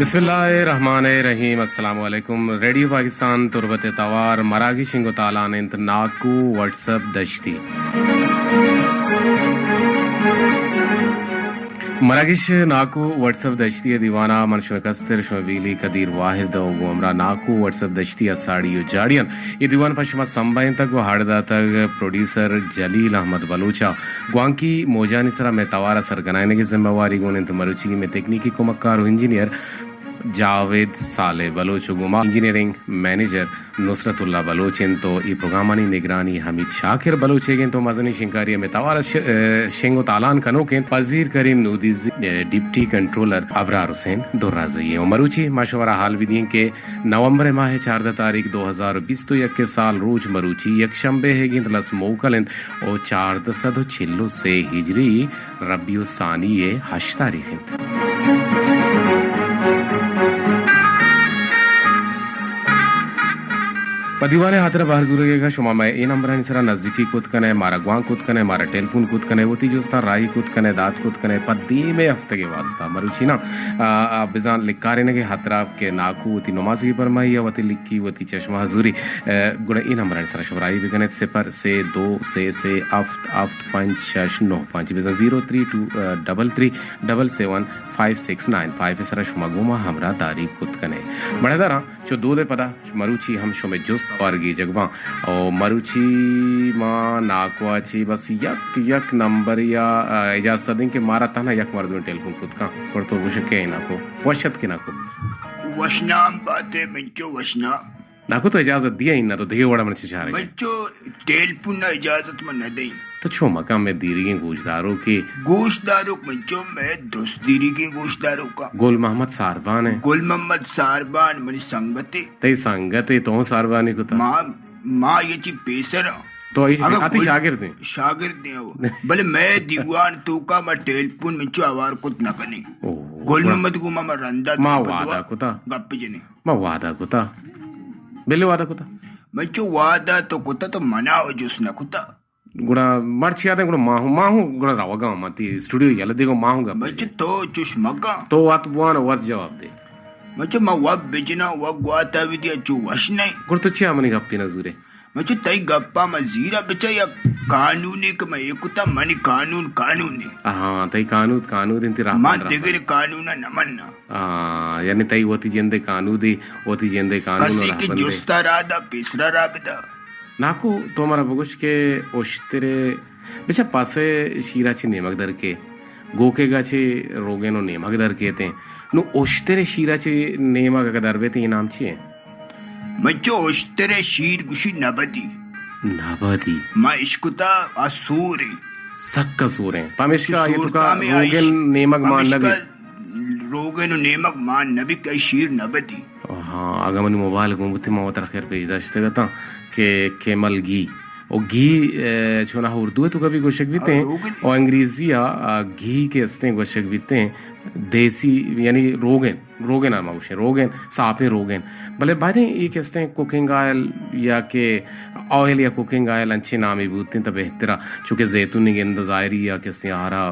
बिस्मिल्लाहिर्रहमानिर्रहीम अस्सलाम वालेकुम रेडियो पाकिस्तान तुरबत तवार मरागी शिंगो तालान इंत नाकू व्हाट्सएप दश्ती मरागिश नाकू व्हाट्सएप दश्ती दीवाना मनशो कस्तर शोबीली कदीर वाहिद गोमरा नाकू व्हाट्सएप दश्ती साड़ियो जाड़ियन ये दीवान पश्चिमा संबाइन तक वो हाड़दा तक प्रोड्यूसर जलील अहमद बलूचा ग्वांकी मोजानी सरा में तवारा सरगनाने की जिम्मेवारी गोने तो मरुची में तकनीकी कुमक्कार इंजीनियर जावेद साले बलोच गुमा इंजीनियरिंग मैनेजर नुसरतुल्ला बलोचेन तो ई प्रोग्रामानी निगरानी हमीद शाकिर बलोचेगेन तो मजनी शिंकारी में तवारा शेंगो तालान कनोकेन वजीर करीम नूदीज डिप्टी कंट्रोलर अबरार हुसैन दुर्राज़ी मरुची मशवरा हाल विदिन के नवंबर माह 4 तारीख 2020 तो यक के साल रोज मरुची यकशंबे है गिंद लस मोकलन और 4 छिल्लो से हिजरी रबियो सानी ये 8 तारीख पदिवाने हाथरा बाहर जुरेगा शुमा मैं ए नंबर है सरा नजदीकी कुत कने मारा ग्वांग कुत कने मारा टेलीफोन कुत कने वती जोस्ता राई कुत कने दात कुत कने पद्दी में हफ्ते के वास्ता मरुचिना बिजान लिकारे ने के हाथरा के नाकू वती नमाज की फरमाई वती लिखी वती चश्मा हजूरी गुण ए नंबर है सरा शुराई बिगने से पर से 2 से अफ्त 5 6 9 5 बिजान 03233775695 सरा शुमा गुमा हमरा तारीख कुत कने बड़े दरा जो दो दे पदा मरुची हम शो में जोस्त वारगी जगवा और मरुची मां नाकवाची बस यक नंबर या इजाजत दें कि मारा था ना यक मर्द टेलीफोन खुद का पर तो वो शके ना को वशत के ना को वशनाम बातें मंचो वशना नाको तो इजाजत दिया ही ना तो देखिए बड़ा मन चाह रहे मंचो टेलीफोन ना इजाजत में न दे तो छो मकाम में दीरी के गोश्तदारों मंचो में दोस्तीरी के गोश्तदारों का गोल मोहम्मद सारबान है गोल मोहम्मद सारबान मनी संगते तई संगते तो सारबानी को माँ ये ची पेसर तो आती शागिर्द हैं वो भले मैं दीवान तो का मैं टेलीफोन में चो आवार कुछ न कने गोल मोहम्मद को माँ रंदा माँ वादा कुता गप्पे जने माँ वादा कुता बेले वादा कुता मैं चो वादा तो कुता तो मनाओ जुस न कुता गुड़ा मर्ची आते गुड़ा माहू गुड़ा रावगा मती स्टूडियो याला देखो माहूगा मैं तो चुश मगा तो वात बुआन वात जवाब दे मैं माँ वब बेचना वब गुआता विदिया चो वश नहीं गुड़ तो चिया मनी गप्पी नजूरे मैं तई गप्पा में जीरा बेचा या कानूनी के मैं एकुता मनी कानून हाँ तई कानून इंती राह मां देगर कानून न मनना यानी तई वोती जेंदे कानून कसी के जोस्ता रादा पेसरा राबदा नाकू तो हमारा बगुश के ओश्तरे बेचा पासे शीराची नेमक दर के गोके गाचे रोगेनो नेमक दर के ते नु ओश्तरे शीराची नेमक दर बेते नाम छिए मच्चो ओश्तरे शीर गुशी नबदी मा इश्कुता असूरे सक्का सूरे पामेशका ये तुका रोगेन नेमक मान नबी का शीर नबदी हाँ आगमन मोबाइल गुमती मावतर खैर पे इजाजत देता के केमल घी और घी छोना उर्दू है तो कभी गोशक बीते हैं और अंग्रेजी घी के अस्ते गोशक बीते हैं देसी यानी रोगन आमाउशे रोगन सापे रोगन भले बातें ये कहते हैं कुकिंग ऑयल या के ऑयल या कुकिंग ऑयल अच्छे नाम ही बूते हैं तो बेहतरा चूंकि जैतूनी गेंद जायरी या कैसे आरा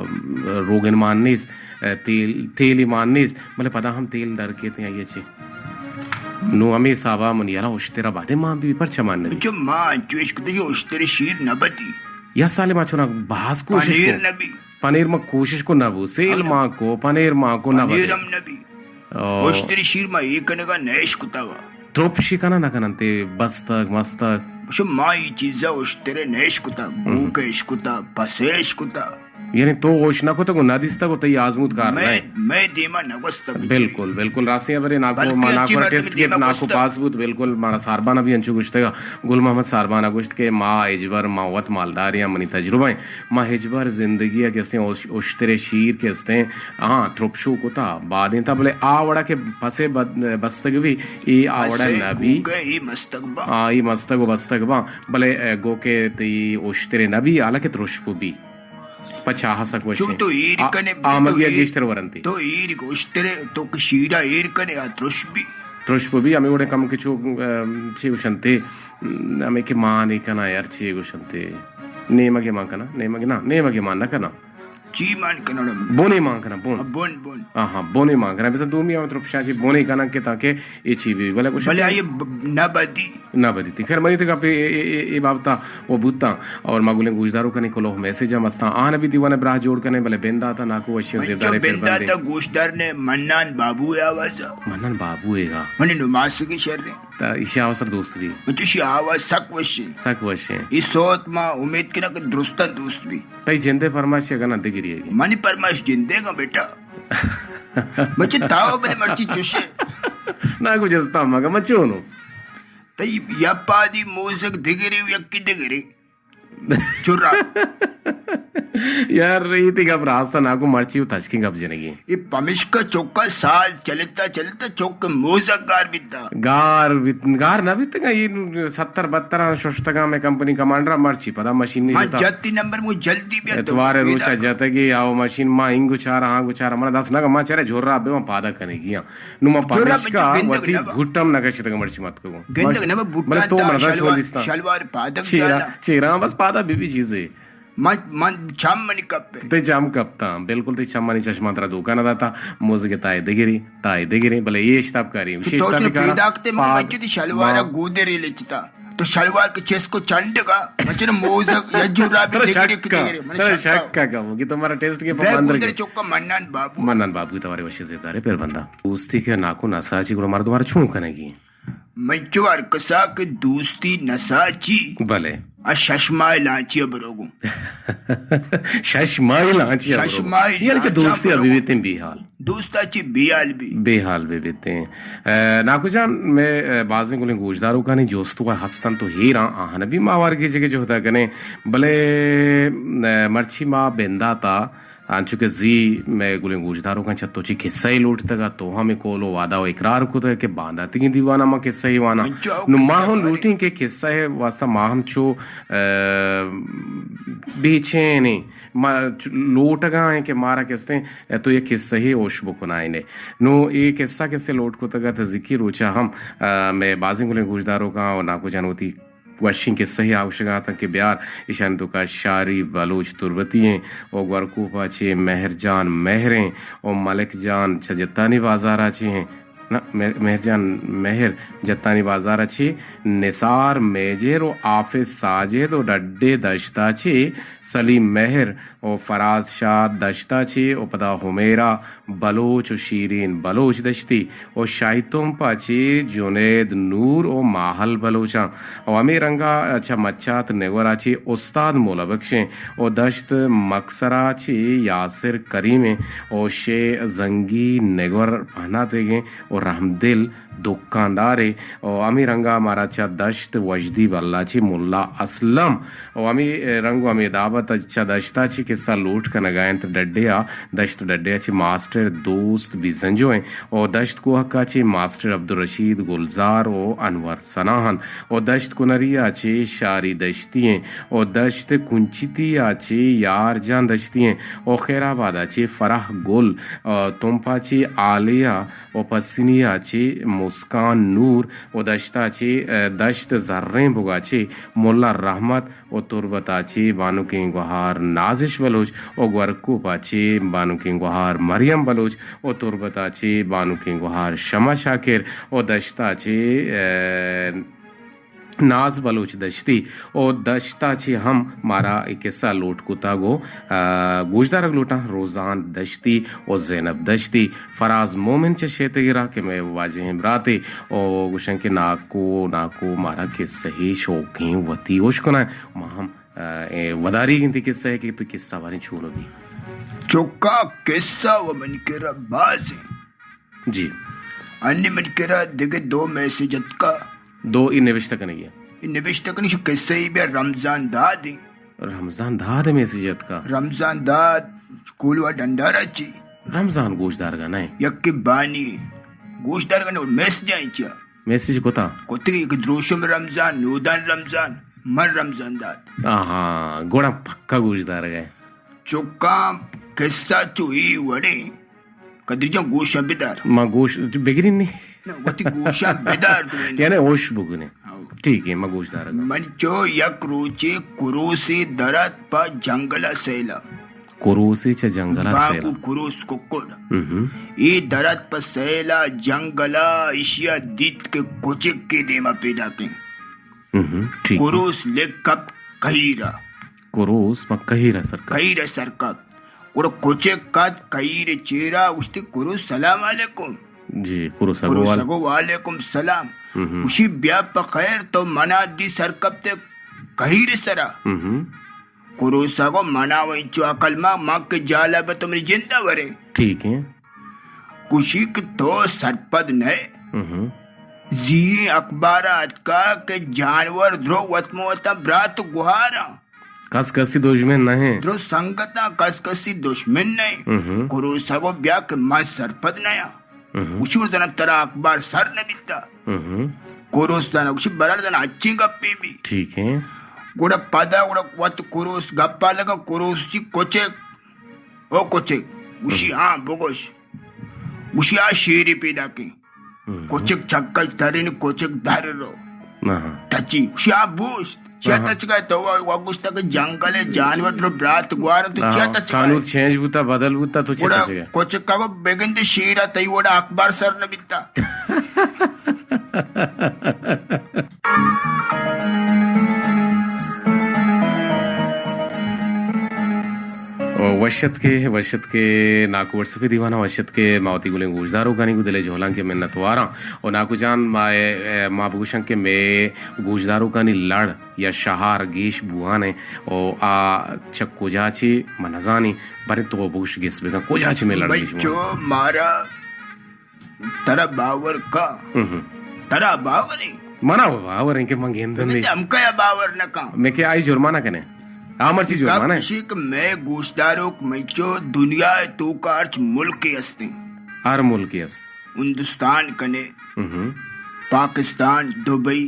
रोगन माननीस तेल ही माननीस भले पता हम तेल दर के ये चे नो हमें साबा मुनियाला उश्तेरा बातें मां भी पर चमान नबी जो मां जो इसको तो उश्तेरे शीर नबती या साले मां चुना बास कोशिश को पनीर में कोशिश को ना वो सेल मां को पनीर मां को ना नबी उश्तेरे शीर मां एक कने का नैश कुतावा ट्रोप शिकाना ना कनंते बस्तक मस्तक शो मां ये चीजा उश्तेरे नैश कुता भूकेश कुता पसेश कुता यानी तो ओशना को तो नादिस्ता को तई आजमूद कार मैं देमा नगस्त बिल्कुल रासिया बरे नाको टेस्ट के नाको पासबूत बिल्कुल मारा सारबाना भी अंचु गुश्तेगा गुल मोहम्मद सारबाना गुश्त के माँ एजबर मावत मालदारिया मनी तजुर्बा माँ हेजबर जिंदगी कैसे उश्तरे शीर के हस्ते हाँ ट्रुपशु को था बादें था बोले आवड़ा के फसे बस्तक भी ई आवड़ा नबी ई मस्तक बस्तक बा बोले गो के ती उश्तरे नबी आला के त्रुष्पु भी पचाह सकवशे तो ईर कने आमगिया गेस्टर वरंती तो ईर गोश्तरे तो कशीरा ईर कने त्रुष्पु भी हमें उड़े कम किचु ची उशंते हमें के मां नहीं कना यार ची उशंते नेमा के मां कना नेमा के मां न कना ची मान कनडम बोने मांगना बोन बोन बोन हाँ बोने मांगना बिसा दूमी आव त्रुपशाची बोने कना के ताके इची भी भले कुछ भले आये ना बदी ना बदी थी खैर मनी थे कापे ये बाबता वो बुत्ता और मागुले गुजदारो कने को लो मैसेज मस्ता आन भी दीवाने ब्राह जोड़ कने भले बेंदा था नाको वशियों से दारे फिर बेंदा बंदे था गोश्तदार ने मन्नान बाबू है आवाज मनन बाबू एगा मने नुमास के शर ने ता इशा अवसर दोस्त भी मुझे आवाज सक वशे सक वशे इस सोत मा उम्मीद किना के दुरुस्ता दोस्त भी तई जिंदे फरमाश का ना दिगिरी है मनी परमाश जिंदेगा बेटा मुझे ताव बले मर्ची चुशे ना कुछ अस्ता मगा मचोनो तई यपादी मोजक दिगिरी यक्की दिगिरी चुरा यार रीति का रास्ता नाको मर्ची तचकिंग अब जनेगी ये पमिश का चौका साल चलता चलता चौक मोजक गार बिता गार ना बीतेगा ये 70-72 शोष्टगा में कंपनी कमांडर मर्ची पता मशीन नहीं होता जत्ती नंबर मु जल्दी भी एतवारे रोचा जतगी आओ मशीन मा इंगु चारा हां गुचारा मन 10 नगा मा चरे झोरा बे मा पादा कनेगी नुमा पमिश का वती घुटम नगा शितगा मर्ची मत को गेंद नब बुट्टा तो मरदा चोलिस्ता शलवार पादक चेरा बस पादा बीबी चीजें मन छाम मनी कप्पे ते जाम कप्ता बिल्कुल ते चम्मानी चश्मा तरा दुकान दाता मोजगे ताय देगिरी भले ये शताबकारी विशेषता भी करा दाखते मग मच्छी शलवार गोदेरी लेचता तो शलवार के चेस को चंडगा मच्छी मोजक यजुरा भी देगिरी शक्का का वो कि तुम्हारा टेस्ट के अंदर के चौका मन्नान बाबू की तुम्हारे वशे से तारे फिर बंदा दोस्ती के नाको नसाची गुण मार दोबारा छू कनेगी मच्छवार कसा के दोस्ती नसाची भले शशमाई लांची बरोगु शशमाई लांची यार चे दोस्ती अभी भी तें बेहाल दोस्ताची बेहाल भी बेते हैं नाकु जान मैं बाज़ ने कोले गोजदारों का नहीं जोस्तु का हस्तन तो हेरा आहन भी मावार की जगह जो होता कने भले मर्ची माँ बेंदा था आंचुके जी मैं गुले गुजदारों का छत्तोची किस्सा ही लूट तका तो हमें कोलो वादा इकरार को तो है कि बांधा तिंगी दीवाना मा किस्सा ही वाना नु माहन लूटिंग के किस्सा है वास्ता माहम चो बेचे ने लोट गए कि मारा किस्ते तो ये किस्सा ही ओश बुकुनाई ने नु ये किस्सा किस्से लोट को तका तो जिक्र रोचा हम मैं बाजी गुले गुजदारों का और नाको जानवती वशिंग के सही आवश्यकता के ब्यार ईशान तो का शारी बलूच तुर्बतिये और गरकूपा चे मेहरजान मेहरें और मलिक जान छजतानी बाजार आचे हैं ना मेहरजान मेहर जत्तानी बाजार अच्छी निसार मेजेर और आफिस साजिद और डड्डे दश्ताची सलीम मेहर और फराज शाह दश्ताची और पदा हुमेरा बलोच और शीरीन बलोच दश्ती और शाहितुम पाची जुनेद नूर और माहल बलोचा और अमीर रंगा अच्छा मच्छात नेवराची उस्ताद मोला बख्शे और दश्त मकसराची यासिर करीमे और शे जंगी नेगर पहना देंगे और रहमदिल दुकानदार है और अमी रंगा माराचा दश्त वजदी बल्लाची मुल्ला असलम और अमी रंगो अमी दावत अच्छा दश्ताची किस्सा लूट का नगायंत डड्डिया दश्त डड्डियाची मास्टर दोस्त भी संजो हैं और दश्त को हक्काची मास्टर अब्दुल रशीद गुलजार और अनवर सनाहन और दश्त कुनरियाची शारी दश्ती हैं और दश्त कुंचिती आची यार जान दश्ती हैं और खैराबाद आची फराह गुल और तुमपाची आलिया और पसीनी आची मुस्कान नूर और दश्ताची दश्त जर्रें बुगाची मुल्ला रहमत और तुरबताची बानु की गुहार नाजिश बलोच और ग्वरकू पाची बानु की गुहार मरियम बलोच और तुरबताची बानु की गुहार शमा शाकिर और दश्ताची नाज बलोच दश्ती और दश्ताची हम मारा एक किस्सा लोट कुता गो गुजदार लोटा रोजान दश्ती और जैनब दश्ती फराज मोमिन चे शेते गिरा के मैं वाजे बराते और गुशन के नाको मारा किस्सा ही शौकी वती ओशकुना हम वदारी गिनती किस्सा है कि तू किस्सा वाली छोड़ो भी चौका किस्सा वो मन केरा बाज जी अन्य मन केरा दिगे दो मैसेज का दो इन निविष्ट कनेगी इन निविष्ट कनी शो किस्से ही भी रमजान दाद मैसेजत का रमजान दाद कुलवा डंडारा ची रमजान गोशदार का नहीं यक्की बानी गोशदार का नहीं मैसेज आइचिया मैसेज कोते की द्रोशम रमजान नूदान रमजान मर रमजान दाद हाँ गोड़ा पक्का गोशदार गए चुका किस्सा चुई वड़े कदरीजा गोशा बेदार माँ गोश बेगरी नहीं वती गोशा बेदार यानी ओश बुगने ठीक है माँ गोशदार मंचो यक रोचे कुरो से दरत पा जंगला सैला कुरोसीच्या जंगलात बागू सेला कुरूस कुक्कुड हम्म, ई दरत पर सैला जंगला इशिया दीत के कोचिक के देमा पैदा के ठीक आहे. कुरूस ले कप कहीरा कुरोस मग कहीरा सरकार कहीर सरका कुड़ कोचिक का कहीर चेरा उसते कुरूस सलाम अलैकुम जी कुरोस कुरूस अगोवाल अगो वालेकुम सलाम हम्म, उसी ब्या पखैर तो मना दी सरकब ते कहीर सरा हम्म, कुरूस अगो मना वही चो अकलमा माँ के जाला बे तुमरी जिंदा वरे ठीक है कुशिक तो सरपद ने हम्म, जी अखबारात का के जानवर ध्रो वतमोता ब्रात गुहारा कस कसी दुश्मन नहीं ध्रो संगता कसकसी दुश्मन नहीं हम्म, कुरू सगो ब्या के मां सरपद नया हम्म, उशूर जना तरा अखबार सर न बिता हम्म, कुरूस जना उशी बरार जना अच्छी गप्पी भी ठीक है गुड़ा पदा गुड़ा वत कुरूस गप्पा लगा कुरूस जी कोचे ओ कोचे उशी हाँ बोगोश उशी आ शेरी पैदा की कोचक छक्कल तरीन कोचक धररो हाँ टची उशी आ बूस क्या टच का तो वागुस तक जंगल है जानवर रो ब्रात गुआर तो क्या टच का कानून चेंज बुता बदल बुता तो वोड़ा चेंज कोचक का वो बेगंदे शीरा तई वोड़ा अखबार सर न बिता वशत के नाकू व्हाट्सएप दीवाना वशत के मावती गुले गुजदारो गानी गुदले झोलां के मिन्नत वारा और नाकू जान माँ भूषण के मैं गुजदारो गानी लड़ या शहार गेश बुआने और आ चक कोजाची मनजानी बारे तो भूष गेस बेगा कोजाची में लड़ गेश बच्चो मारा तरा बावर का तरा बावर है मना बावर इनके मंगेंद्र ने हमका या बावर न का मैं के आई जुर्माना कने आमर चीज जुर्माना है शिक मैं गुजदारो मच्चो दुनिया तो कार्च मुल्क के अस्ते हर मुल्क के अस हिंदुस्तान कने हम्म पाकिस्तान दुबई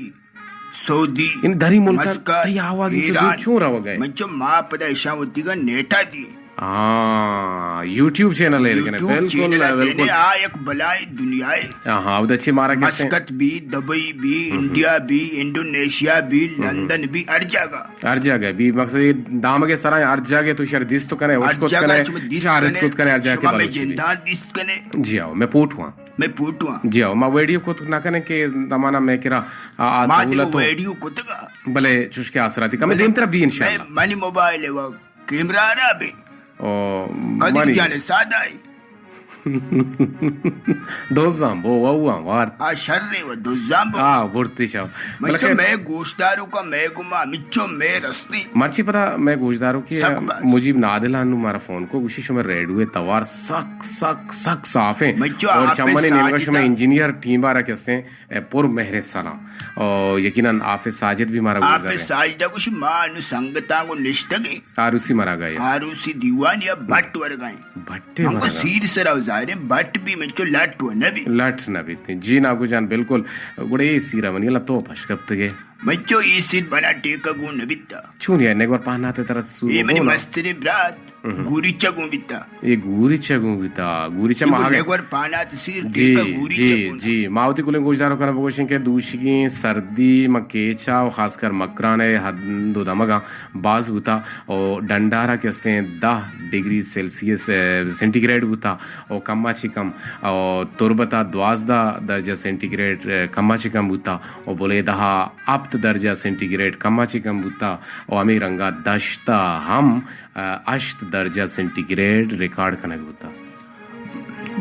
सऊदी इन धरी मुल्क मस्कत, ये आवाज ईरान, क्यों रह गए मच्चो माँ पदा ईशावती का नेटा दी हाँ यूट्यूब चैनल है लेकिन यूट्यूब बिल्कुल चैनल बिल्कुल आ एक बलाई दुनियाए हाँ उधर अच्छी मारा कहते हैं मस्कत भी दुबई भी इंडिया भी इंडोनेशिया भी लंदन भी हर जगह हर जगह भी मकसद ये दाम के सराय हर जगह तो शायद दिस तो करे हर उसको जगह करे शायद खुद करे हर जगह के मैं बारे में जिंदा दिस कने जी आओ मैं पूछ हुआ मैं पूटुआ जी आओ मैं वीडियो को तो ना करने के दमाना में किरा आ माँ सहूलत वो वीडियो कुतगा भले चुस्के आसराती का मैं देम तेरा भी इंशाल्लाह मैं मनी मोबाइल है वो कैमरा आ रहा भी और कदी मनी जाने सादा है दो जाम्बो वाह वार आ शर्रे वो दो जाम्बो हाँ बुढ़ती चाव मच्चो मैं गोश्तारू का मैं गुमा मिच्चो मैं रस्ती मर्ची पता मैं गुजदारों की सकबार। मुझीब नादिलानु मारा फोन को उसी समय रेडुए तवार सक सक सक साफ है मच्चो और आपे चम्मने नीलगश में साजिदा- इंजीनियर टीम बारा कैसे पुर मेहरे सलाम और यकीनन आफे साजिद भी मारा आपे गुजर है साजदा कुछ मानु संगता को निष्ठगे आरुसी मारा गया आरूसी दीवान या भट्ट वर गए भट्टे हमको मारा सीध सरा जाहिर भट्ट भी मिच्चो लट हुआ न भी लट न बीते जी ना गुजान बिल्कुल गुड़े सीरा मनी ला तो फशकत गे मिच्चो ई सीध बना टेका गु न बिता चून यार नेगवर पहना ते तरह सु ये मनी मस्तरी ब्रात गुरी चगु बिता ये गुरीचा गुंगिता गुरीचा महागे एक बार पाना तो सिर जी टेका गुरी जी चगु जी मावती कुले गुजदारो करना बगोशिं के दूशिगी सर्दी मकेचा और खासकर मकराने हदो दमगा बाज बुता और डंडारा के अस्ते 10 डिग्री सेल्सियस सेंटीग्रेड बुता और कम्मा चिकम और तुरबता 12 दर्जा सेंटीग्रेड कम्मा चिकम बुता और बोले दहा अप्त दर्जा सेंटीग्रेड कम्मा चिकम बुता और अमी रंगा दश्ता हम अष्ट दर्जा सेंटीग्रेड रिकॉर्ड कनक बुता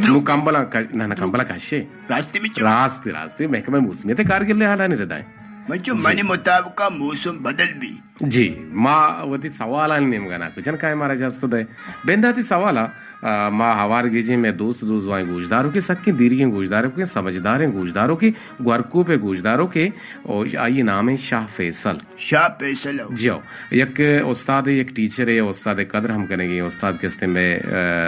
नु कंबला ना कंबला काशे रास्ते में रास्ते रास्ते महकमे मौसमी ते कारगिल हाला नहीं रहता है मिच्चो मनी मुताबिक मौसम बदल भी जी मा वती सवाल नेमगा नाकू जन काय मारा जास्त दे बेंदाती सवाला मा हवार गिजे में दोस्त वाई गुजदारों के सक्के दीरी के गुजदारों के समझदार हैं गुजदारों के ग्वारकू पे गुजदारों के और आइए नाम है शाह फैसल शाह फैसल जियो एक उस्ताद है एक टीचर है उस्ताद कदर हम करेंगे उस्ताद किस्ते में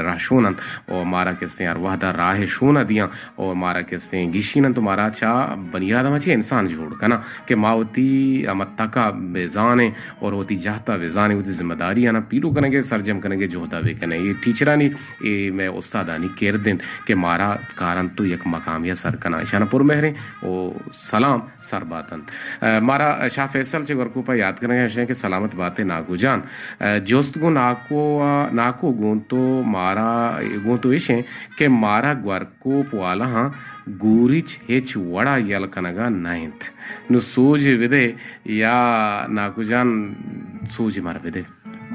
राशूनन और मारा किस्ते यार वादा राह शूना दिया और मारा किस्ते गिशीनन तो मारा चा बनियादम अच्छे इंसान जोड़ कना के मावती अमत्ता का बेजान है और होती जाता वेजानी होती जिम्मेदारी आना पीलो कनेंगे सरजम कनेंगे जो होता वे कने ये टीचरानी ये मैं उस्तादानी केर दिन के मारा कारण तो एक मकामिया सरकना इशानापुर महरे ओ सलाम सरबातन मारा शाह फैसल चे वर्कू पर याद करेंगे ऐसे कि सलामत बातें नागुजान जोस्त गो नाको गुण तो मारा गुण तो इशे के मारा वर्कू वाला हाँ गूरिच हेच वड़ा यल कनगा नाइन्थ नु सूज विदे या नाकुजान सूज मार विदे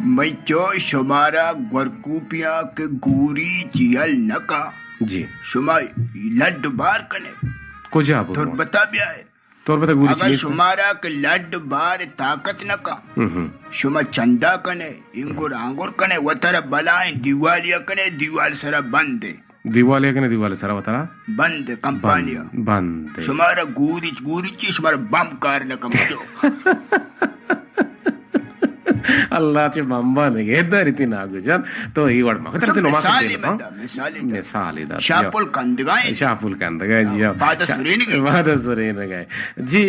मैं जो शुमारा ग्वरकूपिया के गूरी जियल नका जी शुमा लड्ड बार कने कुजा तो बता बिया है तोर बता गूरी अगर शुमारा के लड्ड बार ताकत नका शुमा चंदा कने इंगुर आंगुर कने वतर बलाएं दिवालिया कने दीवाल सरा बंद दिवाले कने दिवाले सरा वतरा बंद कंपनिया बंद शुमारा गूरी शुमारा बम कार न कमजो अल्लाह चे बंबा ने गेदर इतनी नागुजान तो ही वड़ मग तरते नो मासे मिसाल दा शापुल कंदगा जी बाद सुरेन गए जी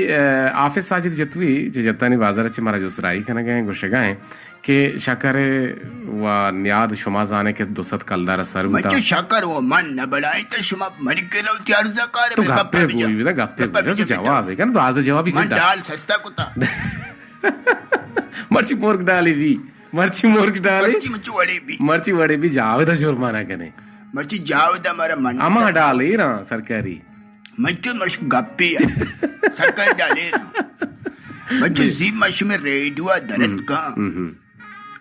ऑफिस साजिद जतवी जे जतानी बाजार चे मारा जो सराई कने गए गुशगाए के शकरे व न्याद शुमा जाने के दुसत कलदार सर बता मैं शकर वो मन न बढ़ाए तो शुमा मर के लो त्यार जकार तो गप्पे बोई जवाब है क्या तो आज जवाब ही मन डाल सस्ता कुत्ता मर्ची मोर्ग डाली भी मर्ची वड़े भी जावेदा जुर्माना कने मर्ची जावेदा मारा मन अमा डाले ना सरकारी मर्ची मर्च गप्पी सरकारी डाले ना मर्ची जी मर्च में रेडियो दरद का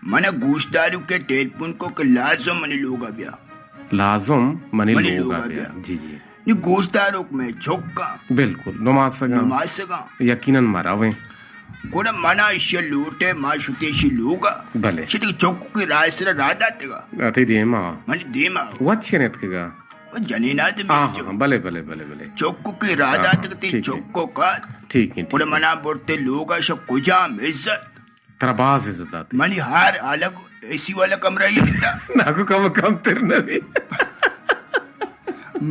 मने गोश्तदारू के टेलीफोन को लाजम मने लोगा बिया जी जी ये गोश्तदारू में झोंका बिल्कुल नमाज सगा यकीनन मरावे गोड़ा मना इश्य लूटे मा शुतेशी लोगा भले शिति चौक की रायसरा राधा तेगा अति देमा मने देमा वच्छे नेत केगा वो जनीना ते भले चौक की राधा तेगती चौको का ठीक है गोड़ा मना बोलते लोगा शो कुजाम इज्जत तरबाज इज्जत आती मनी हार अलग एसी वाला कमरा ही था नाको कम तेरे भी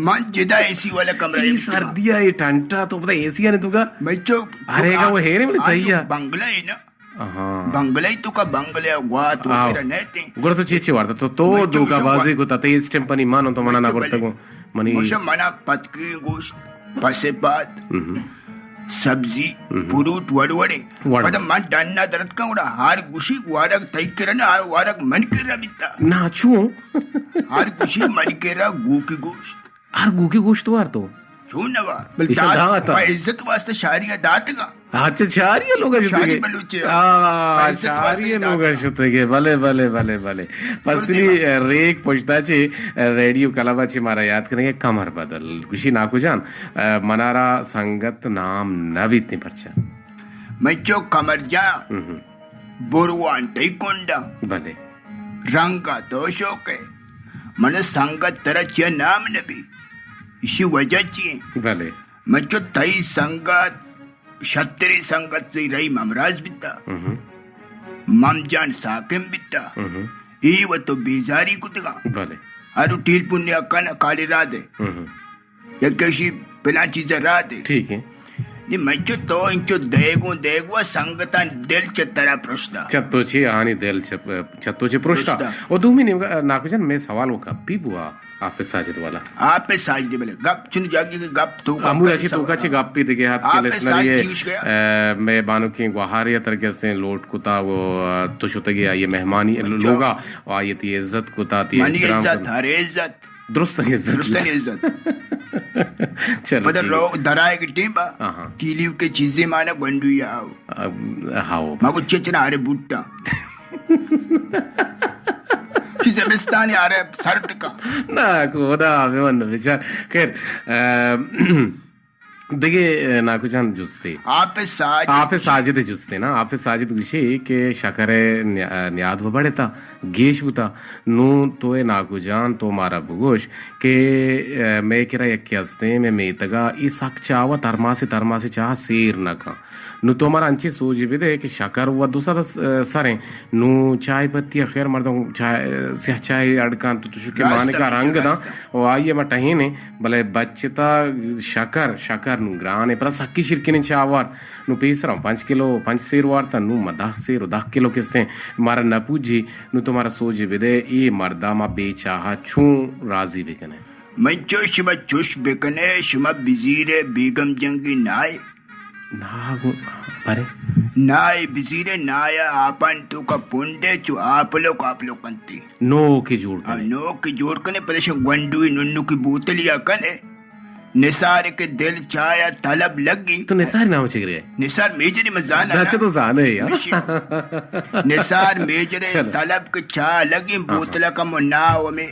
मन जिदा एसी वाला कमरा ये सर्दिया ये ठंडा तो पता एसी आने तुका मैं जो अरे का वो है नहीं बोले तैया बंगला है ना हाँ बंगला ही तुका बंगला हुआ तो मेरा नहीं गुड़ तो चीची वार्ता तो दुका बाजी को ताते इस टेम्पनी मानो तो मना ना करता को मनी मुझे मना पतकी गोश्त पसे बात सब्जी फ्रूट वड़वड़े पता मन डन्ना दर्द का उड़ा हार गुशी वारक तई करना वारक मन केरा बिता नाचू हार गुशी मन केरा गू की गोश्त हार गू की गोश्त वार तो नवा इज्जत वास्ते शारिया दात का अच्छा शारिया लोग शारिया लोग शुतेगे भले पसली रेक पोछताचे रेडियो कलाबाची मारा याद करेंगे कमर बदल खुशी नाकुजान मनारा संगत नाम नवीतनी परचा मैं जो कमर जा बुरवान तैकोंडा भले रंगा तो शोके मन संगत तरच नाम नबी इसी वजह ची भले मैं जो तई संगत क्षत्रिय संगत से रही ममराज बिता ममजान साकिम बिता ये वो तो बेजारी कुतगा भले अरु टील पुण्य कन काली राधे या किसी बिना चीज राधे ठीक है ये मैं जो तो इंचो देगो संगता दिल चतरा प्रश्न चत्तोची आनी दिल चत्तोची प्रश्न और दो मिनट नाकुजन मैं सवाल वो कभी बुआ आप साजिद वाला आप साजिद बोले गप चुन जागी के गप तो अमू ऐसी तो काची गप पी देगे हाथ के लेसना ये मैं बानु की गुहारिया तरह से लोट कुता वो तो शुते गया ये मेहमानी लोगा और ये ती इज्जत कुता ती इज्जत दुरुस्त इज्जत चलो पता लोग दराए की टीम बा कीलिव के चीजें माना बंडू आओ हाओ माको चेचना अरे बुट्टा किसमिस्तान आ रहे सर्द का ना कोदा मेवन विचार खैर देखिए नाकुजान जुस्ते आप साजिद जुस्ते ना आप साजिद विषय के शकरे न्याद वो बड़े था गेश बुता नू तो नाकुजान तो मारा बुगोश के मैं किरा यक्यास्ते में मेतगा इस चावा तरमा से चाह सेर न का नु तो हमारा अंचे सोच भी दे कि शकर व दूसरा सरे नु चाय पत्ती खैर मर्दों चाय अड़कान तो के माने का रंग दा और आइए मटहीने भले बच्चता शकर kar nu grane pra sakki shirkinin chawar nu pesram 5 kilo 5 ser warta nu madah ser 10 kilo kiste mara napuji nu tumhara soje bide e mardama bechaha chun razi bekane mancho shima chush bekane shima bizire begum jangi nai nagu pare नाय बिजीरे नाया आपन तू का पुंडे चु आप लोग कंती no ke jod kane नो की जोड़ कने प्रदेश गंडुई नुन्नु की बोतलिया कने निसार के दिल चाया तलब लगी तो निसार नाम चेक रहे निसार मेजरी मजान अच्छा तो जाने है यार निसार मेजरे तलब के चा लगी बोतला का मुनाव में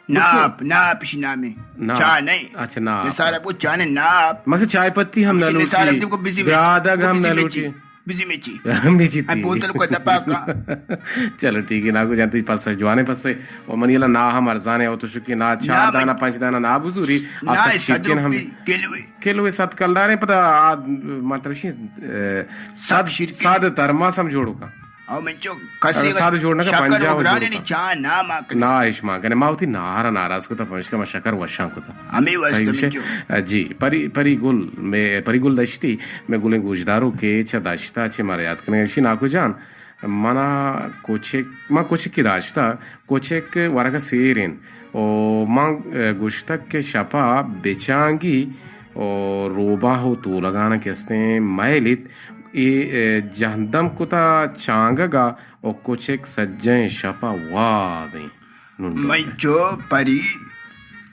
नाप शिना में चा नहीं अच्छा ना निसार आपको चा ने नाप मगर चाय पत्ती हम ना निसार लूटी आपको बिजी ज्यादा हम ना लूटी बिजी मेची मिची अब बोतल को दबा का चलो ठीक है ना को जानती पास जवाने पास से और मनीला ना हम अरजाने हो तो शुकी ना चार दाना पांच दाना ना बुजुरी ना चिकन हम किलो सात कलदारे पता मतलब साद तरमा सम जोड़ो का और मंचो कसे साद जोड़ना का पंजा उग्राने चा ना माक ना इश्मा कने माउती नारा नाराज को था पंच का शकर वशा को था हमें वास्तव जी परिगुल में परिगुल दश्ती में गुले गुजदारो के छ दश्ता छ मारे याद कने शी नाको जान मना कोचेक की दाश्ता कोचेक वरगा सेरेन ओ मां गुश्तक के शपा बेचांगी और रोबा हो तो लगाना किसने मैलित ये जहदम कुता चांगगा और कोचेक सज्जन शपा वादे मंचो परी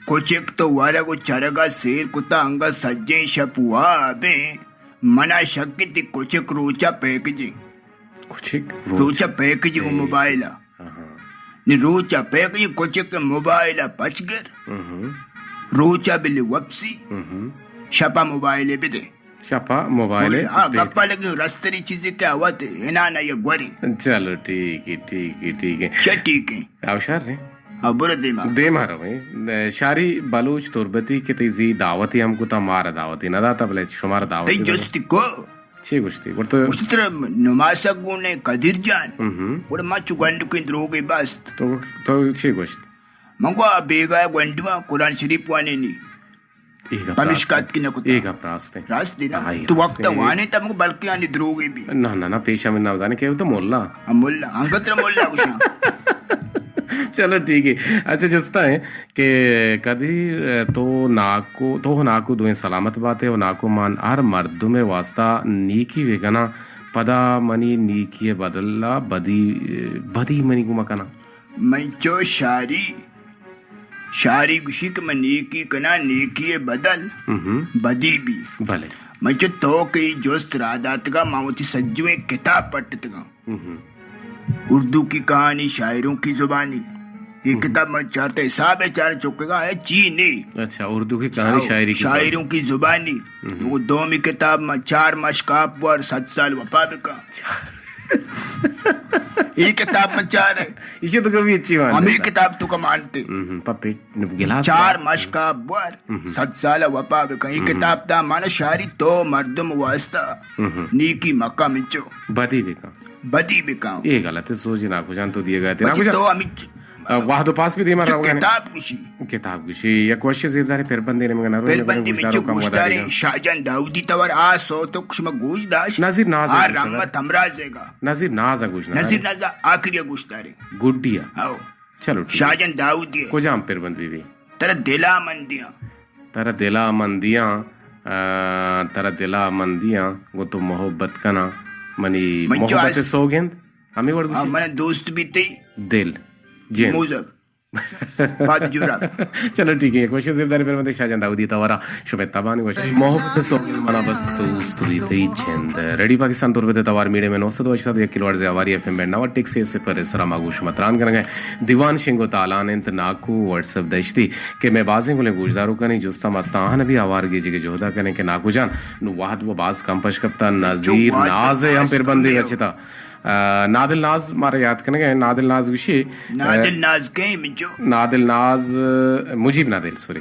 कोचेक तो वारा को चरगा शेर कुता अंगा सज्जन शपुआ बे मना शक्ति ती कोचेक रोचा पैकेजिंग कोचेक रोचा पैकेजिंग मोबाइल नि रोचा पैकेजिंग कोचेक के मोबाइल पचगर रोचा बिल वपसी शपा मोबाइल पे दे शपा मोबाइल गप्पा लगी रस्तरी चीजें क्या हुआ थे ना ना ये ग्वारी चलो ठीक है क्या ठीक है आवशार रे अब बुरा दे मारो भाई शारी बलूच तुर्बती के तेजी दावती हमको ता मारा दावती ना दाता बले शुमार दावती जस्ती को छे गुश्ती वो तो उस तरह नमासा गुने कदीर जान और माचू गंडू के द्रोगे बस तो छे गुश्त मंगवा बेगा गंडुआ कुरान शरीफ वाने नी पमिशकात की नकुता एक रास्ते ना तो वक्त वाने तब मुझे बल्कि आने द्रोगे भी ना पेशा में ना जाने क्या तो मोल्ला अंगत्र मोल्ला कुछ चलो ठीक है अच्छा जस्ता है कि कदी तो नाको दुए सलामत बात है और नाको मान हर मर्दों में वास्ता नीकी वेगना पदा मनी नीकी बदल्ला बदी मनी को मकाना मंचो शारी गुशिक में नीकी कना नीकी बदल बदी भी भले मंचो तो कई जोस्त रादात का मावती सज्जुए किताब पढ़ते का उर्दू की कहानी शायरों की जुबानी ये किताब में चाहते हिसाब है चार चौकेगा है चीनी अच्छा उर्दू की कहानी शायरों की जुबानी वो दोमी किताब में 4 मशकाब पर 7 साल वफा का ये किताब में 4 है इसे तो कभी अच्छी बात हम ये किताब तो का मानते पप्पे गिलास 4 मशकाब पर 7 साल वफा का ये किताब ता माना शायरी तो मर्दम वास्ता नीकी मक्का मिचो बदी बेका ये गलत है सोची ना कुछ तो दिए गए थे ना कुछ तो अमित वाह तो पास भी दे मारा किताब कुशी या क्वेश्चन जेबदारी फिर बंदे ने मगना फिर बंदे में जो गुस्तारे शाहजहां दाऊदी तवर आ सो तो कुछ में गोश दाश नजीर नाज आ रहमत हमराजेगा नजीर नाज आखिरी गुस्तारे गुड्डिया आओ चलो शाहजहां दाऊदी को जाम फिर बंद भी तेरा दिला मंदिया वो तो मोहब्बत का ना मनी मोहब्बत सौगंध हमें वर्ड मैंने दोस्त भी थे दिल जी चलो ठीक है क्वेश्चन जिम्मेदारी फिर शाहजहां दाऊदी तवरा शुभे तबानी क्वेश्चन मोहब्बत सौगंध मना बस तो स्तुति थे छंद रेडी पाकिस्तान तुरबते तवार मीडिया में 900 किलोवाट से आवारी एफएम बैंड नवा टिक से पर सरा मागूश मतरान करेंगे दीवान शिंगो तालान इंत नाकू व्हाट्सएप दश्ती के मैं बाजें गुले गुजदारू कने जुस्ता मस्तान भी आवार गी के जोहदा कने के नाकू जान नु वाहद वो बाज कंपश कप्ता नजीर नाज हम फिर बंदे अच्छता नादिल नाज मारे याद करेंगे नादिल नाज विषय नादिल नाज के मिजो नादिल नाज मुजीब नादिल सॉरी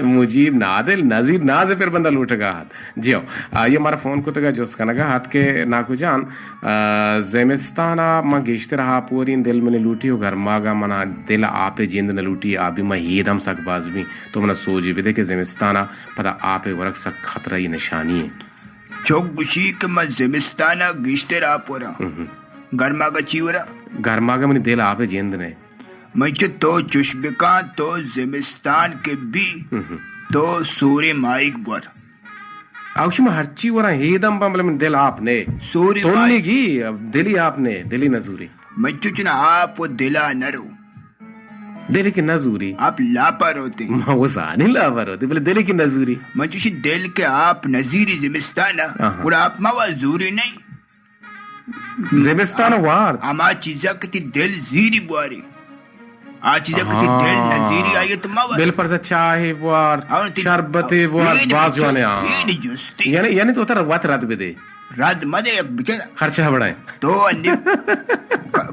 मुजीब नादिल नजीर ना से फिर बंदा लूटेगा हाथ जियो ये हमारा फोन को तगा जो कनगा हाथ के नाकू जान जेमिस्ताना मा गेश्ते रहा पूरी दिल में लूटी हो घर मागा मना दिल आपे जिंद न लूटी आबी मा हीदम सक बाज भी तो मना सोच भी दे के जेमिस्ताना पता आपे वरक सक खतरा ये निशानी है चौक गुशी के मा जेमिस्ताना गेश्ते रहा पूरा घर मागा चीवरा घर मागा मनी दिल आपे जिंद ने मैं तो चुशबिका तो जिमिस्तान के भी तो सूर्य माइक बर आउशी में हरची वरा हेदम बमले में दिल आपने सूर्य तोड़ने की दिली आपने दिली नजूरी मैं चुचना आप वो दिला नरो दिली की नजूरी आप लापर होते वो सानी लापर होते बोले दिली की नजूरी मैं चुशी दिल के आप नजीरी जिमिस्तान और आप मावा जूरी नहीं जिमिस्तान वार आमा चीजा की दिल जीरी बुआरी आज चीजा की दिल नजीरी आई तो मावा दिल पर से चाय वार शरबते वार बाजवाने यानी तो उतर वात रात पे दे रात मदे बेचारा खर्चा बढ़ाए तो अन्य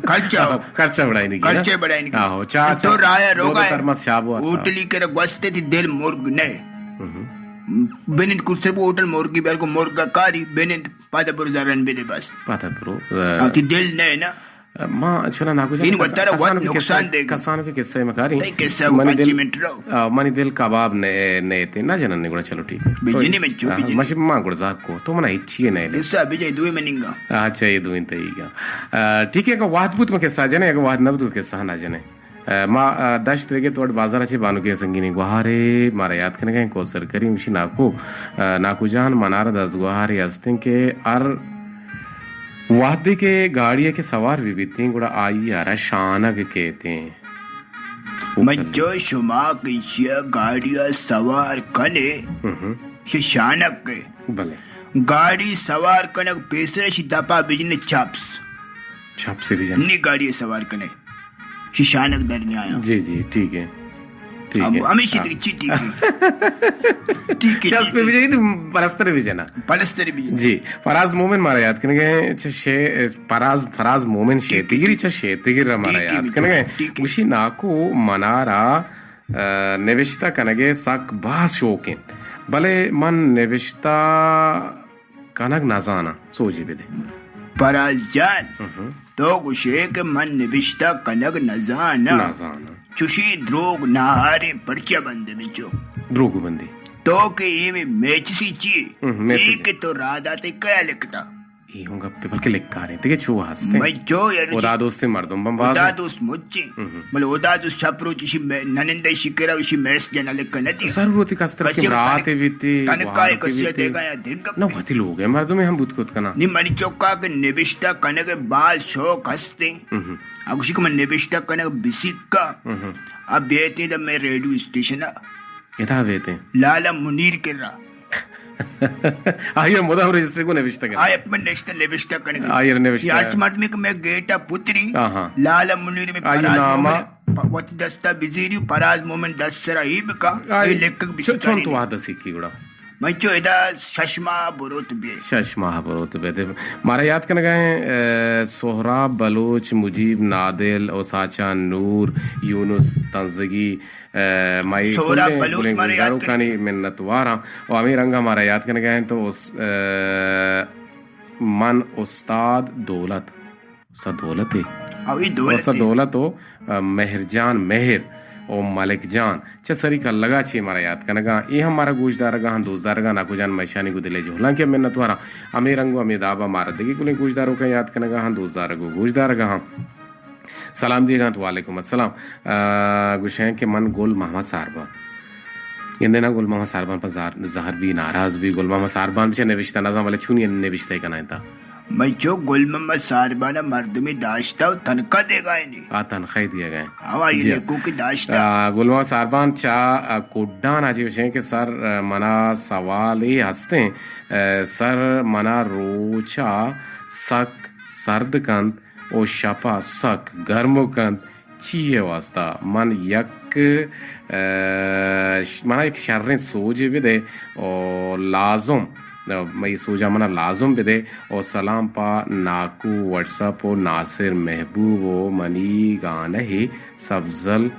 खर्चा बढ़ाए नहीं खर्चे बढ़ाए नहीं आहो चार तो राया रोगा तरमस शाबो होटली के वस्ते थी दिल मुर्ग ने बेनित कुछ होटल मुर्गी बेर को मुर्गा कारी बेनित पादापुर जारन बेदे बस पादापुर ती दिल ने ना मां चला ना कुछ इन बतारा बहुत नुकसान देगा कसान के किस्से में कारी किस्सा मनी दिल कबाब ने ते ना जनन गुण चलो ठीक है बिजनी में चो बिजनी मशी मां गुड़ जा को तो मना इच्छी है नहीं किस्सा बिजय दुई मनिंगा अच्छा ये दुई तईगा ठीक है का वादबुत में किस्सा जने का वाद नबदुर किस्सा ना जने मां दश्त वेगे तोड़ बाजार अच्छे बानु के संगीनी गुहारे मारा याद करने गए को सरकरी मुशी नाकू जान मनारा दस गुहारे अस्तिं के अर वादे के गाड़िया के सवार विविधते गुड़ा आई यारा शानक कहते हैं मैं जो शुमा की गाड़िया सवार कने शानक के भले गाड़ी सवार कनक पेसरे दपा बिजने छाप से भी नी गाड़ी सवार कने शानक दर नहीं आया जी जी ठीक है ठीक है हमेशा ठीक है ठीक है पे भी परस्तर भी जना पलस्तर भी जी फराज मोमिन मारा याद करने गए छे फराज मोमिन शेतिगिरी शेतिगिर मारा याद करने गए उसी नाको मनारा निविष्टा कनगे सक बास शौके भले मन निविष्टा कनक नाजाना सोची भी दे फराज जान तो गुशे के मन निविष्टा कनक नजाना चुशी द्रोग नाहारे पर्चा बंदे में जो द्रोग बंदी तो के ये में मैच सी ची एक तो राधा ते क्या लिखता ये होगा पेपर के लिख का रहे थे कि छू हंसते मैं जो यार ओदा दोस्ते मर्दों बंबाज ओदा दोस्त मुझे मतलब ओदा दोस्त छपरो चिशी ननिंदा शिकरा उसी मैच जना लिख कर नहीं जरूरत का स्तर की रात है बीती तनकाय कसिया देगा या दिन का ना बहुत लोग हैं मर्दों में हम बुत कुत करना नहीं मनी चौका के निविष्टा कने के बाल शौक हंसते अब उसी को मैं निविष्टा कने के बिसिक का अब बेहते जब मैं रेडियो स्टेशन कितना बेहते लाला मुनीर के रहा आइए मोदा रजिस्टर को निविष्टा कर आइए अपन नेशनल निविष्टा करने आइए निविष्टा आज मर्द में मैं गेटा पुत्री लाला मुनीर में आइए नामा वत दस्ता बिजीरी पराज मोमेंट दसरा इब का ये लेखक बिसिक छोन तो आदा सिक्की गुड़ा मैं जो इदा शशमा बुरोत बे मारा याद करने गए सोहराब बलोच मुजीब नादिल ओसाचा नूर यूनुस तंजगी माई गुजारो कानी मिन्नतवारा और अमीर रंगा मारा याद करने गए तो उस मन उस्ताद दौलत दौलत हो मेहरजान मेहर ओ मालिक जान सरी का लगा छे मारा याद कनगा ये हमारा गोशदार गा दोस्तदार गा नाकू जान मैशानी को दिले जो हालांकि मैं नतवारा अमीर रंगो अमीर दाबा मारा देगी कुले गोशदारों का याद कनगा दोस्तदार को गोशदार गा सलाम दिएगा तो वालेकुम अस्सलाम गुशैन के मन गोल मोहम्मद सारबा ये ना गोल मोहम्मद सारबान पर जहर भी नाराज भी गोल मोहम्मद सारबान पीछे निविष्टा नजम वाले छुनी निविष्टा का नहीं था मैं जो गुल मोहम्मद सारबाना मर्द में दाश्ता तनखा देगा नहीं तनख्वाह दिया गए हवाई लेको की दाश्ता गुल मोहम्मद सारबान चा कोड्डान आज विषय के सर मना सवाल ही हंसते सर मना रोचा सक सर्द कंत ओ शपा सक गर्म कंत चीए वास्ता मन यक मना एक शर्रे सोजे भी दे और लाजुम मैं सोचा मना लाजुम भी दे और सलाम पा नाकू व्हाट्सअप और नासिर महबूब ओ मनी गाना ही सब्जल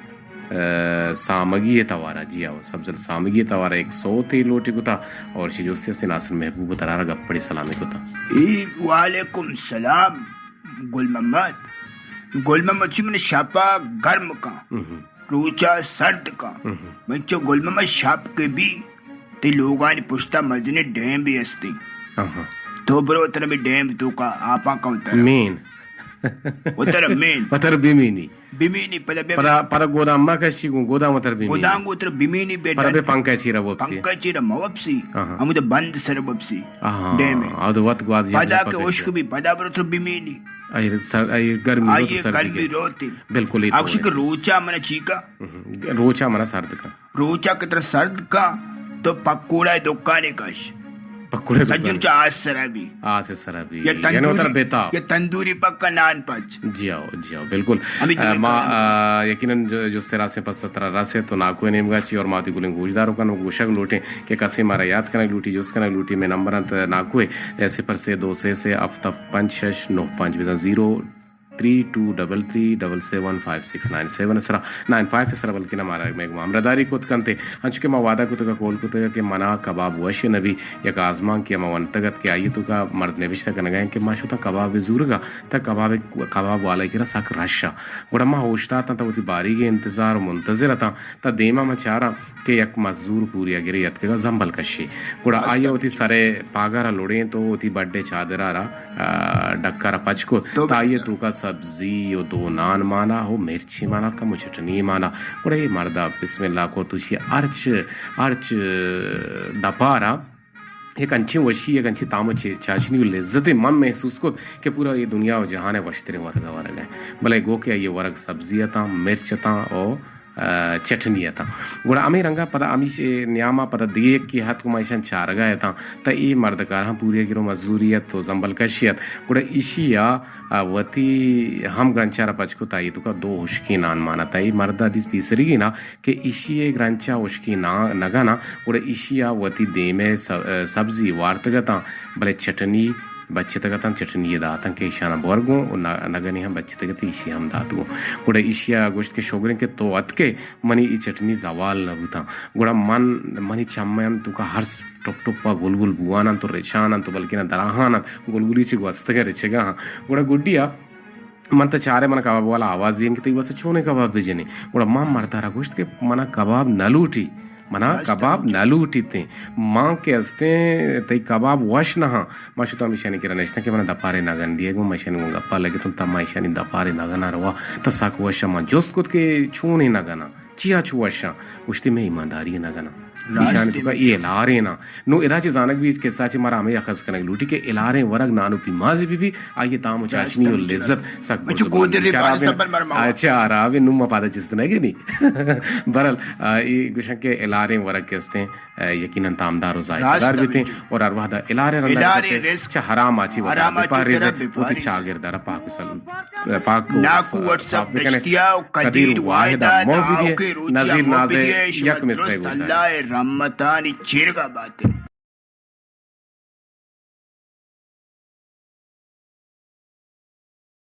सामगी तवारा जी आओ सब्जल सामगी तवारा 100 थे लोटे को था और शिजोसिया से नासिर महबूब तरारा गप्पड़ी सलामी को था वालेकुम सलाम गुल मोहम्मद जी मैंने छापा गर्म का रोचा सर्द का मैं चो गुल मोहम्मद छाप के भी ते लोगान पुछता मजने डैम भी हस्ती तो बरो उतर में डैम तो का आपा का उतर मेन उतर बिमीनी pada godamma kashi godam utar bimini godam utar bimini beta pada be panka chira mawapsi amu de band sar wapsi deme adu wat gwad ya pada ke oshku bi pada bar utar bimini ay garmi roti बिल्कुल akshi ke rocha mana chika rocha mana sard ka rocha ke tarah sard ka to pakoda dukkane kash पकौड़े सज्जन चा आज सराबी ये तंदूरी पक्का नान पच जी आओ बिल्कुल माँ यकीनन जो तेरा से पस सत्रह रस है तो नाको नेम गाची और माती गुलिंग गुजदारों का गुशक लूटे के कसे मारा याद करना लूटी जोस करना लूटी में नंबर अंत नाको है ऐसे पर से 2 से अब तक 569 बिजा 03233775697 सरा 95 सरा बल्कि ना मारा मैं मामरादारी को कंते अंचके मा वादा को का कोल को के मना कबाब वश नबी या आजमान के मा वंतगत के आई तो का मर्द ने विश्ता कन गए के मा शुता कबाब जुरगा त कबाब वाला की रसा रशा गुड़ा मा होशता त उती बारी के इंतजार मुंतजिर था त देमा मा चारा के एक मजदूर पूरी अगिरे यत के जंबल कशी गुड़ा आई उती सारे पागारा लोड़े तो उती बर्थडे चादरा डक्कारा पचको ताये तू का सब्जी यो 2 नान माना हो मिर्ची माना का चटनी माना बड़े मर्दा बिस्मिल्लाह को तुझे अर्च दपारा एक अंची वशी एक अंची तामो चाशनी लज्जत मन महसूस को कि पूरा ये दुनिया और जहान है वशतरे वर्ग है भले गो के ये वर्ग सब्जियाँ था मिर्च था और चटनी था गुड़ा अमी रंगा पता अमी न्यामा पता दिए की हाथ को माइशन चारगा था त ई मर्द कार हम पूरी गिरो मजदूरियत तो जंबल कशियत गुड़ा इशिया वती हम ग्रंचारा पचको ताई तो का 2 उश्की नान माना ताई मर्दा दिस पीसरी ना कि इशिये ग्रंचा उश्की ना नगाना गुड़ा इशिया वती दे में सब्जी वार्तगता भले चटनी बच्चे तक चटनी दातन के ईशाना बोर्गो नगनी हम बच्चे तक इशी हम दातगो गुड़ा ईशिया गोश्त के शोगरें के तो अतके मनी ई चटनी जवाल न बुता गुड़ा मनी चम्मन तुका हर टुप्पा गुलगुल बुआना तो रेशाना तो बल्कि ना दराहाना गुलगुली ची वस्तगे रेचेगा गुड़ा गुड्डिया मन तो चारे मन कबाब वाला आवाज दिए कि बस छोने कबाब भेजने गुड़ा मां मरता रहा गोश्त के मना कबाब न लूटी मना कबाब नालू उठीते मां के हस्ते तई कबाब वश नहा माशु तो मिशानी किरा नष्ट के मना दपारे नगन दिए गो मशानी गो गप्पा लगे तुम तम माशानी दपारे नगना रवा त साक वशा मा जोस कुत के छूने नगना चिया छु वशा उश्ती में ईमानदारी नगना निशान तो का ये लारे ना नो इदाचे जानक भी इसके साचे मारा हमें अखस कनक लूटी के इलारे वरग नानु पिमाजी भी आये तामो चाशनी और लिज्जत सक अच्छा आरावे नुम्मा पादा जिसने के नहीं बरल ये गुशन के इलारे वरग के हस्ते यकीनन तामदार और जायदार भी थे और अरवादा इलारे अच्छा हराम आची वाला पर रिज़्क़ उती चागिरदार पाक सल पाक नाकू व्हाट्सएप दस्तिया कदीर वाहिदा नजीर नाज़े यक मिसरे रहमतानी चेरगा बात है